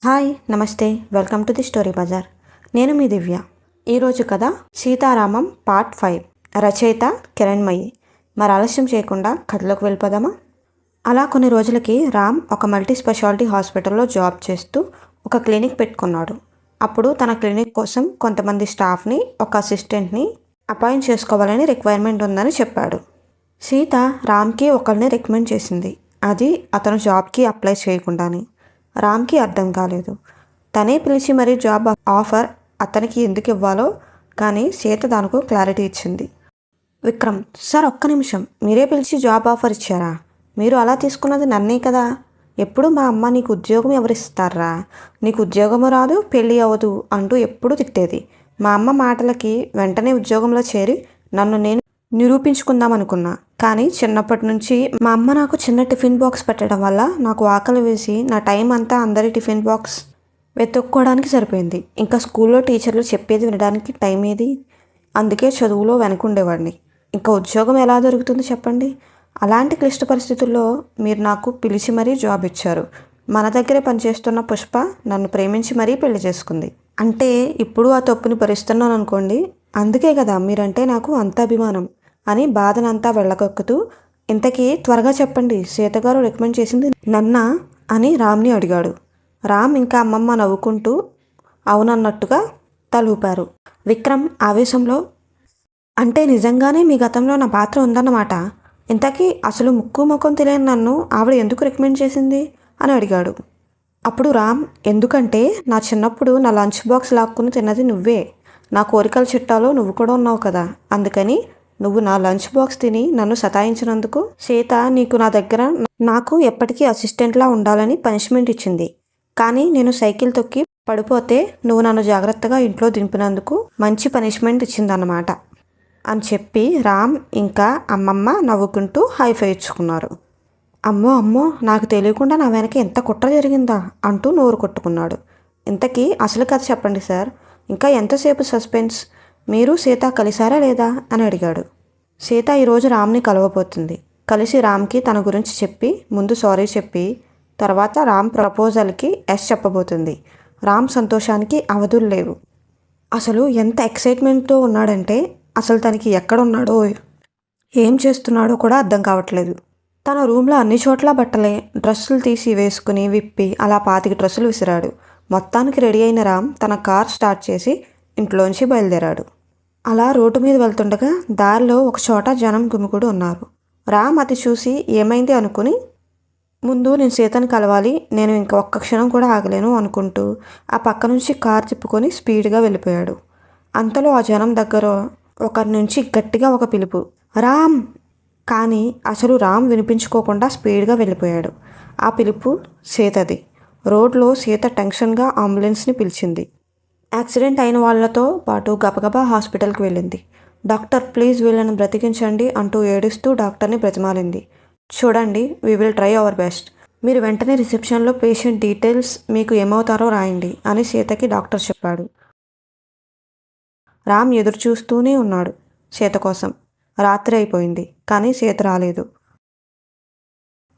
Hi నమస్తే welcome to the story bazaar. నేను మీ దివ్య. ఈరోజు కథ సీతారామం పార్ట్ 5. రచయిత కిరణ్మయి. మరి ఆలస్యం చేయకుండా కథలోకి వెళ్ళిపోదామా? అలా కొన్ని రోజులకి రామ్ ఒక మల్టీ స్పెషాలిటీ హాస్పిటల్లో జాబ్ చేస్తూ ఒక క్లినిక్ పెట్టుకున్నాడు. అప్పుడు తన క్లినిక్ కోసం కొంతమంది స్టాఫ్ని, ఒక అసిస్టెంట్ని అపాయింట్ చేసుకోవాలని రిక్వైర్మెంట్ ఉందని చెప్పాడు. సీత రామ్కి ఒకరిని రికమెండ్ చేసింది. అది అతను జాబ్కి అప్లై చేయకుండానే. రామ్కి అర్థం కాలేదు. తనే పిలిచి మరీ జాబ్ ఆఫర్ అతనికి ఎందుకు ఇవ్వాలో, కానీ సీత దానికి క్లారిటీ ఇచ్చింది. విక్రమ్ సార్, ఒక్క నిమిషం, మీరే పిలిచి జాబ్ ఆఫర్ ఇచ్చారా? మీరు అలా తీసుకున్నది నన్నే కదా. ఎప్పుడు మా అమ్మ నీకు ఉద్యోగం ఎవరిస్తారా, నీకు ఉద్యోగము రాదు, పెళ్ళి అవ్వదు అంటూ ఎప్పుడూ తిట్టేది. మా అమ్మ మాటలకి వెంటనే ఉద్యోగంలో చేరి నన్ను నేను నిరూపించుకుందాం అనుకున్నా. కానీ చిన్నప్పటి నుంచి మా అమ్మ నాకు చిన్న టిఫిన్ బాక్స్ పెట్టడం వల్ల నాకు ఆకలి వేసి నా టైం అంతా అందరి టిఫిన్ బాక్స్ వెతుక్కోవడానికి సరిపోయింది. ఇంకా స్కూల్లో టీచర్లు చెప్పేది వినడానికి టైం ఏది? అందుకే చదువులో వెనకుండేవాడిని. ఇంకా ఉద్యోగం ఎలా దొరుకుతుంది చెప్పండి? అలాంటి క్లిష్ట పరిస్థితుల్లో మీరు నాకు పిలిచి మరీ జాబ్ ఇచ్చారు. మన దగ్గరే పనిచేస్తున్న పుష్ప నన్ను ప్రేమించి మరీ పెళ్లి చేసుకుంది. అంటే ఇప్పుడు ఆ తప్పుని భరిస్తున్నాను అనుకోండి. అందుకే కదా మీరంటే నాకు అంత అభిమానం అని బాధనంతా వెళ్ళగక్కుతూ, ఇంతకీ త్వరగా చెప్పండి, సీతగారు రికమెండ్ చేసింది నన్నా అని రామ్ని అడిగాడు. రామ్ ఇంకా అమ్మమ్మ నవ్వుకుంటూ అవునన్నట్టుగా తలూపారు. విక్రమ్ ఆవేశంలో, అంటే నిజంగానే మీ గతంలో నా పాత్ర ఉందన్నమాట. ఇంతకీ అసలు ముక్కు ముఖం తెలియని నన్ను ఆవిడ ఎందుకు రికమెండ్ చేసింది అని అడిగాడు. అప్పుడు రామ్, ఎందుకంటే నా చిన్నప్పుడు నా లంచ్ బాక్స్ లాక్కుని తిన్నది నువ్వే. నా కోరికల చిట్టాలో నువ్వు కూడా ఉన్నావు కదా. అందుకని నువ్వు నా లంచ్ బాక్స్ తిని నన్ను సతాయించినందుకు సీత నీకు నా దగ్గర నాకు ఎప్పటికీ అసిస్టెంట్లా ఉండాలని పనిష్మెంట్ ఇచ్చింది. కానీ నేను సైకిల్ తొక్కి పడిపోతే నువ్వు నన్ను జాగ్రత్తగా ఇంట్లో దింపినందుకు మంచి పనిష్మెంట్ ఇచ్చిందన్నమాట అని చెప్పి రామ్ ఇంకా అమ్మమ్మ నవ్వుకుంటూ హైఫై ఇచ్చుకున్నారు. అమ్మో అమ్మో, నాకు తెలియకుండా నా వెనక ఎంత కుట్ర జరిగిందా అంటూ నోరు కొట్టుకున్నాడు. ఇంతకీ అసలు కథ చెప్పండి సార్, ఇంకా ఎంతసేపు సస్పెన్స్? మీరు సీత కలిసారా లేదా అని అడిగాడు. సీత ఈరోజు రామ్ని కలవబోతుంది. కలిసి రామ్కి తన గురించి చెప్పి ముందు సారీ చెప్పి తర్వాత రామ్ ప్రపోజల్కి ఎస్ చెప్పబోతుంది. రామ్ సంతోషానికి అవధులు లేవు. అసలు ఎంత ఎక్సైట్మెంట్తో ఉన్నాడంటే అసలు తనకి ఎక్కడున్నాడో ఏం చేస్తున్నాడో కూడా అర్థం కావట్లేదు. తన రూమ్లో అన్ని చోట్ల బట్టలే. డ్రెస్సులు తీసి వేసుకుని విప్పి అలా 25 డ్రెస్సులు విసిరాడు. మొత్తానికి రెడీ అయిన రామ్ తన కార్ స్టార్ట్ చేసి ఇంట్లోంచి బయలుదేరాడు. అలా రోడ్డు మీద వెళ్తుండగా దారిలో ఒక చోట జనం గుమికూడి ఉన్నారు. రామ్ అది చూసి ఏమైంది అనుకుని, ముందు నేను సీతను కలవాలి, నేను ఇంకా ఒక్క క్షణం కూడా ఆగలేను అనుకుంటూ ఆ పక్క నుంచి కార్ తిప్పుకొని స్పీడ్గా వెళ్ళిపోయాడు. అంతలో ఆ జనం దగ్గర ఒకరి నుంచి గట్టిగా ఒక పిలుపు, రామ్! కానీ అసలు రామ్ వినిపించుకోకుండా స్పీడ్గా వెళ్ళిపోయాడు. ఆ పిలుపు సీతది. రోడ్లో సీత టెన్షన్గా అంబులెన్స్ని పిలిచింది. యాక్సిడెంట్ అయిన వాళ్లతో పాటు గబగబా హాస్పిటల్కి వెళ్ళింది. డాక్టర్ ప్లీజ్ వీళ్ళని బ్రతికించండి అంటూ ఏడుస్తూ డాక్టర్ని బ్రతిమాలింది. చూడండి, we will try our best. మీరు వెంటనే రిసెప్షన్లో పేషెంట్ డీటెయిల్స్, మీకు ఏమవుతారో రాయండి అని సీతకి డాక్టర్ చెప్పాడు. రామ్ ఎదురు చూస్తూనే ఉన్నాడు సీత కోసం. రాత్రి అయిపోయింది, కానీ సీత రాలేదు.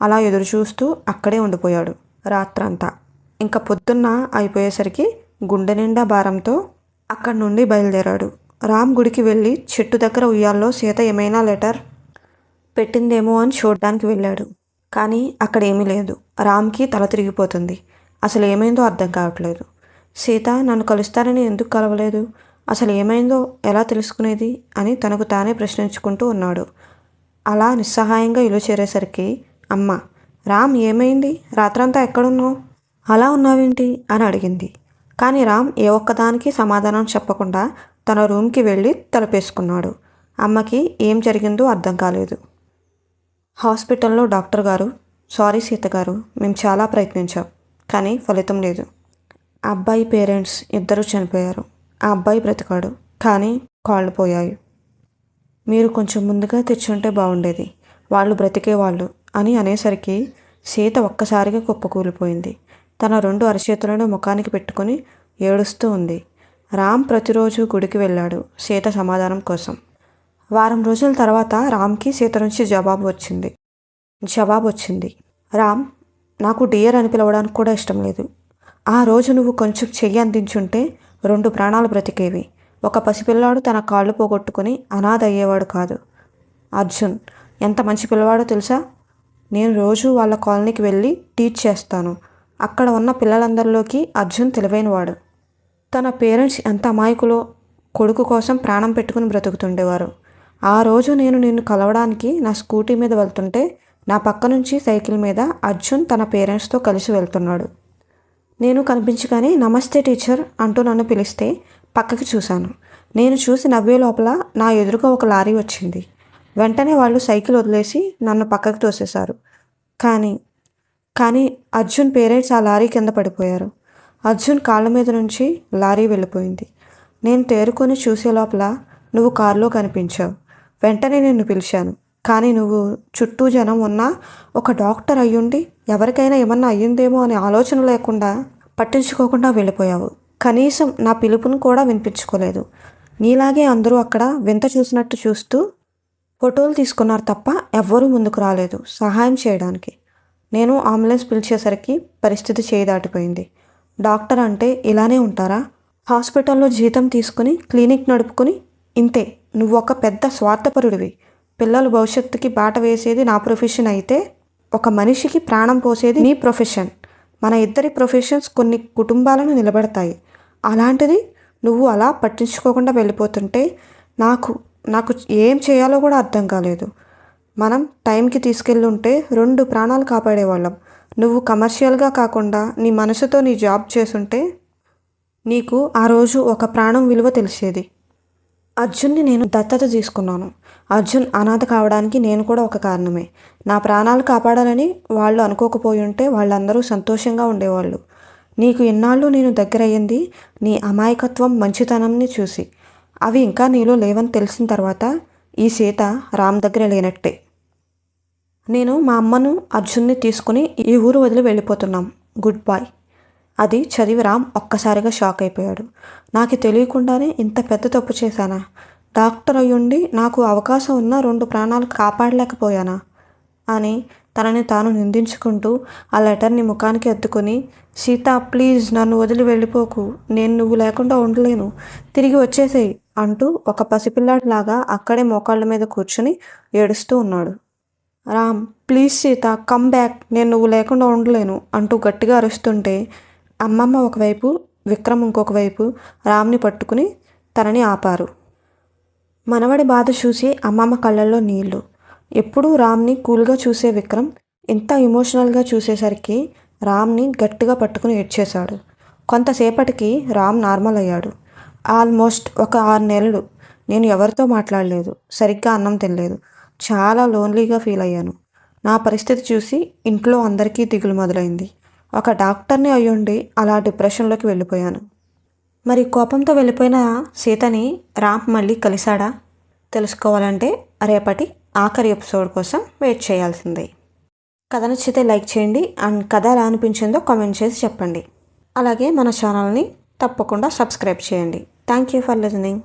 అలా ఎదురు చూస్తూ అక్కడే ఉండిపోయాడు రాత్రంతా. ఇంకా పొద్దున్న అయిపోయేసరికి గుండె నిండా భారంతో అక్కడి నుండి బయలుదేరాడు. రామ్ గుడికి వెళ్ళి చెట్టు దగ్గర ఉయ్యాల్లో సీత ఏమైనా లెటర్ పెట్టిందేమో అని చూడడానికి వెళ్ళాడు. కానీ అక్కడ ఏమీ లేదు. రామ్కి తల తిరిగిపోతుంది. అసలు ఏమైందో అర్థం కావట్లేదు. సీత నన్ను కలుస్తారని ఎందుకు కలవలేదు, అసలు ఏమైందో ఎలా తెలుసుకునేది అని తనకు తానే ప్రశ్నించుకుంటూ ఉన్నాడు. అలా నిస్సహాయంగా ఇల్లు చేరేసరికి అమ్మ, రామ్ ఏమైంది, రాత్రంతా ఎక్కడున్నావు, అలా ఉన్నావేంటి అని అడిగింది. కానీ రామ్ ఏ ఒక్కదానికి సమాధానం చెప్పకుండా తన రూమ్కి వెళ్ళి తలుపేసుకున్నాడు. అమ్మకి ఏం జరిగిందో అర్థం కాలేదు. హాస్పిటల్లో డాక్టర్ గారు, సారీ సీత గారు, మేము చాలా ప్రయత్నించాం, కానీ ఫలితం లేదు. ఆ అబ్బాయి పేరెంట్స్ ఇద్దరు చనిపోయారు. ఆ అబ్బాయి బ్రతికాడు, కానీ కాళ్ళు పోయాయి. మీరు కొంచెం ముందుగా తెచ్చుంటే బాగుండేది, వాళ్ళు బ్రతికేవాళ్ళు అని అనేసరికి సీత ఒక్కసారిగా కుప్పకూలిపోయింది. తన 2 అరచేతులను ముఖానికి పెట్టుకుని ఏడుస్తూ ఉంది. రామ్ ప్రతిరోజు గుడికి వెళ్ళాడు సీత సమాధానం కోసం. వారం రోజుల తర్వాత రామ్కి సీత నుంచి జవాబు వచ్చింది. రామ్, నాకు డియర్ అని పిలవడానికి కూడా ఇష్టం లేదు. ఆ రోజు నువ్వు కొంచెం చెయ్యి అందించుంటే 2 ప్రాణాలు బ్రతికేవి. ఒక పసిపిల్లాడు తన కాళ్ళు పోగొట్టుకుని అనాథ అయ్యేవాడు కాదు. అర్జున్ ఎంత మంచి పిల్లవాడో తెలుసా? నేను రోజు వాళ్ళ కాలనీకి వెళ్ళి టీచ్ చేస్తాను. అక్కడ ఉన్న పిల్లలందరిలోకి అర్జున్ తెలివైనవాడు. తన పేరెంట్స్ ఎంత అమాయకులో కొడుకు కోసం ప్రాణం పెట్టుకుని బ్రతుకుతుండేవారు. ఆ రోజు నేను నిన్ను కలవడానికి నా స్కూటీ మీద వెళ్తుంటే నా పక్క నుంచి సైకిల్ మీద అర్జున్ తన పేరెంట్స్తో కలిసి వెళ్తున్నాడు. నేను కనిపించగానే నమస్తే టీచర్ అంటూ నన్ను పిలిస్తే పక్కకి చూశాను. నేను చూసి నవ్వే లోపల నా ఎదురుగా ఒక లారీ వచ్చింది. వెంటనే వాళ్ళు సైకిల్ వదిలేసి నన్ను పక్కకి తోసేశారు. కానీ అర్జున్ పేరెంట్స్ ఆ లారీ కింద పడిపోయారు. అర్జున్ కాళ్ళ మీద నుంచి లారీ వెళ్ళిపోయింది. నేను తేరుకొని చూసే లోపల నువ్వు కారులో కనిపించావు. వెంటనే నిన్ను పిలిచాను. కానీ నువ్వు చుట్టూ జనం ఉన్నా ఒక డాక్టర్ అయ్యుండి ఎవరికైనా ఏమన్నా అయ్యిందేమో అనే ఆలోచన లేకుండా పట్టించుకోకుండా వెళ్ళిపోయావు. కనీసం నా పిలుపును కూడా వినిపించుకోలేదు. నీలాగే అందరూ అక్కడ వింత చూసినట్టు చూస్తూ ఫోటోలు తీసుకున్నారు తప్ప ఎవ్వరూ ముందుకు రాలేదు సహాయం చేయడానికి. నేను అంబులెన్స్ పిలిచేసరికి పరిస్థితి చేయి దాటిపోయింది. డాక్టర్ అంటే ఇలానే ఉంటారా? హాస్పిటల్లో జీతం తీసుకుని క్లినిక్ నడుపుకుని ఇంతే. నువ్వు ఒక పెద్ద స్వార్థపరుడివి. పిల్లల భవిష్యత్తుకి బాట వేసేది నా ప్రొఫెషన్ అయితే ఒక మనిషికి ప్రాణం పోసేది నీ ప్రొఫెషన్. మన ఇద్దరి ప్రొఫెషన్స్ కొన్ని కుటుంబాలను నిలబెడతాయి. అలాంటిది నువ్వు అలా పట్టించుకోకుండా వెళ్ళిపోతుంటే నాకు ఏం చేయాలో కూడా అర్థం కాలేదు. మనం టైంకి తీసుకెళ్ళి ఉంటే 2 ప్రాణాలు కాపాడేవాళ్ళం. నువ్వు కమర్షియల్గా కాకుండా నీ మనసుతో నీ జాబ్ చేసుంటే నీకు ఆ రోజు ఒక ప్రాణం విలువ తెలిసేది. అర్జున్ని నేను దత్తత తీసుకున్నాను. అర్జున్ అనాథ కావడానికి నేను కూడా ఒక కారణమే. నా ప్రాణాలు కాపాడాలని వాళ్ళు అనుకోకపోయి ఉంటే వాళ్ళందరూ సంతోషంగా ఉండేవాళ్ళు. నీకు ఇన్నాళ్ళు నేను దగ్గరయ్యింది నీ అమాయకత్వం, మంచితనంని చూసి. అవి ఇంకా నీలో లేవని తెలిసిన తర్వాత ఈ సీత రామ్ దగ్గర లేనట్టే. నేను మా అమ్మను అర్జున్ని తీసుకుని ఈ ఊరు వదిలి వెళ్ళిపోతున్నాం. Goodbye. అది చదివి రామ్ ఒక్కసారిగా షాక్ అయిపోయాడు. నాకు తెలియకుండానే ఇంత పెద్ద తప్పు చేశానా? డాక్టర్ అయ్యుండి నాకు అవకాశం ఉన్న 2 ప్రాణాలు కాపాడలేకపోయానా అని తనని తాను నిందించుకుంటూ ఆ లెటర్ని ముఖానికి ఎత్తుకొని, సీత ప్లీజ్ నన్ను వదిలి వెళ్ళిపోకు, నేను నువ్వు లేకుండా ఉండలేను, తిరిగి వచ్చేసేయి అంటూ ఒక పసిపిల్లాడిలాగా అక్కడే మోకాళ్ళ మీద కూర్చుని ఏడుస్తూ ఉన్నాడు. Ram please Sita come back, నేను నువ్వు లేకుండా ఉండలేను అంటూ గట్టిగా అరుస్తుంటే అమ్మమ్మ ఒకవైపు, విక్రమ్ ఇంకొక వైపు రామ్ని పట్టుకుని తనని ఆపారు. మనవడి బాధ చూసి అమ్మమ్మ కళ్ళల్లో నీళ్లు. ఎప్పుడూ రామ్ని కూల్గా చూసే విక్రమ్ ఇంత ఎమోషనల్గా చూసేసరికి రామ్ని గట్టిగా పట్టుకుని ఏడ్చేశాడు. కొంతసేపటికి రామ్ నార్మల్ అయ్యాడు. ఆల్మోస్ట్ ఒక 6 నెలలు నేను ఎవరితో మాట్లాడలేదు, సరిగ్గా అన్నం తినలేదు, చాలా లోన్లీగా ఫీల్ అయ్యాను. నా పరిస్థితి చూసి ఇంట్లో అందరికీ దిగులు మొదలైంది. ఒక డాక్టర్ని అయ్యుండి అలా డిప్రెషన్లోకి వెళ్ళిపోయాను. మరి కోపంతో వెళ్ళిపోయిన సీతని రామ్ మళ్ళీ కలిశాడా? తెలుసుకోవాలంటే రేపటి ఆఖరి ఎపిసోడ్ కోసం వెయిట్ చేయాల్సిందే. కథ నచ్చితే లైక్ చేయండి అండ్ కథ ఎలా అనిపించిందో కామెంట్ చేసి చెప్పండి. అలాగే మన ఛానల్ని తప్పకుండా సబ్స్క్రైబ్ చేయండి. Thank you for listening.